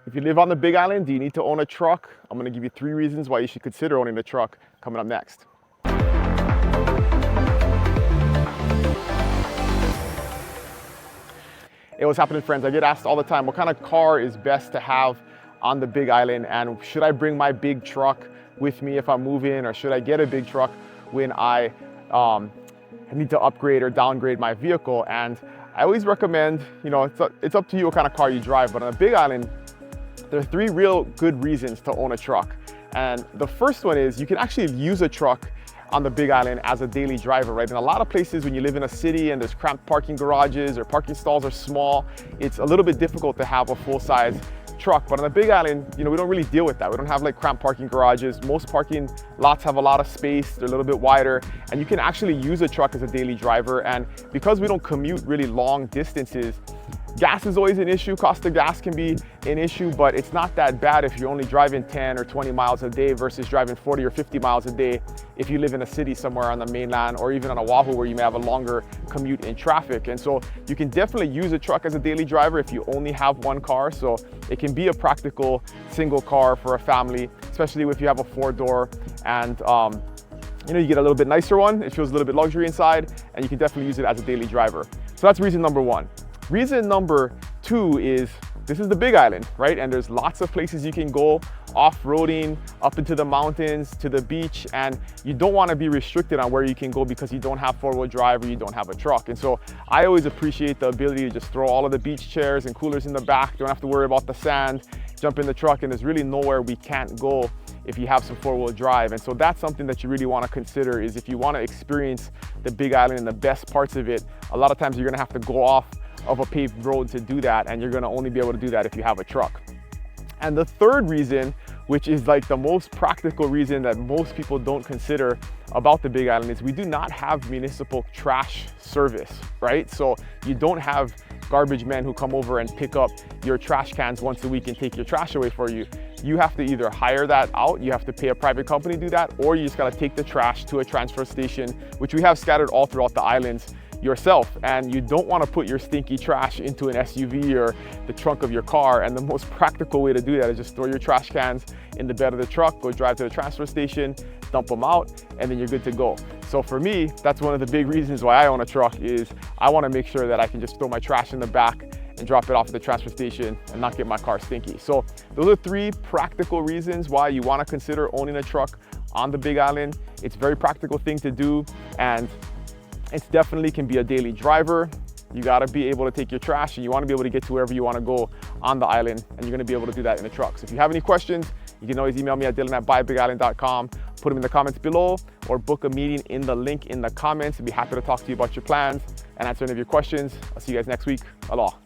If you live on the Big Island, do you need to own a truck? I'm gonna give you 3 reasons why you should consider owning a truck coming up next. Hey, what's happening, friends? I get asked all the time, what kind of car is best to have on the Big Island? And should I bring my big truck with me if I'm moving, or should I get a big truck when I need to upgrade or downgrade my vehicle? And I always recommend, it's up to you what kind of car you drive, but on the Big Island, there are 3 real good reasons to own a truck. And the first one is you can actually use a truck on the Big Island as a daily driver, right? In a lot of places, when you live in a city and there's cramped parking garages or parking stalls are small, it's a little bit difficult to have a full-size truck. But on the Big Island, we don't really deal with that. We don't have like cramped parking garages. Most parking lots have a lot of space. They're a little bit wider, and you can actually use a truck as a daily driver. And because we don't commute really long distances, gas is always an issue. Cost of gas can be an issue, but it's not that bad if you're only driving 10 or 20 miles a day versus driving 40 or 50 miles a day if you live in a city somewhere on the mainland or even on Oahu where you may have a longer commute in traffic. And so you can definitely use a truck as a daily driver if you only have one car. So it can be a practical single car for a family, especially if you have a 4-door and you get a little bit nicer one. It feels a little bit luxury inside, and you can definitely use it as a daily driver. So that's reason number 1. Reason number 2 is this is the Big Island, right? And there's lots of places you can go off-roading, up into the mountains, to the beach, and you don't want to be restricted on where you can go because you don't have 4-wheel drive or you don't have a truck. And so I always appreciate the ability to just throw all of the beach chairs and coolers in the back. Don't have to worry about the sand, jump in the truck, and there's really nowhere we can't go if you have some 4-wheel drive. And so that's something that you really want to consider, is if you want to experience the Big Island and the best parts of it, a lot of times you're going to have to go off of a paved road to do that, and you're going to only be able to do that if you have a truck. And the third reason, which is like the most practical reason that most people don't consider about the Big Island, is we do not have municipal trash service, right? So you don't have garbage men who come over and pick up your trash cans once a week and take your trash away for you. You have to either hire that out, you have to pay a private company to do that, or you just got to take the trash to a transfer station, which we have scattered all throughout the islands, yourself. And you don't want to put your stinky trash into an SUV or the trunk of your car. And the most practical way to do that is just throw your trash cans in the bed of the truck, go drive to the transfer station, dump them out, and then you're good to go. So for me, that's one of the big reasons why I own a truck, is I want to make sure that I can just throw my trash in the back and drop it off at the transfer station and not get my car stinky. So those are 3 practical reasons why you want to consider owning a truck on the Big Island. It's a very practical thing to do, and it definitely can be a daily driver. You got to be able to take your trash, and you want to be able to get to wherever you want to go on the island, and you're going to be able to do that in a truck. So if you have any questions, you can always email me at dylan@buybigisland.com, put them in the comments below, or book a meeting in the link in the comments. I'd be happy to talk to you about your plans and answer any of your questions. I'll see you guys next week. Aloha.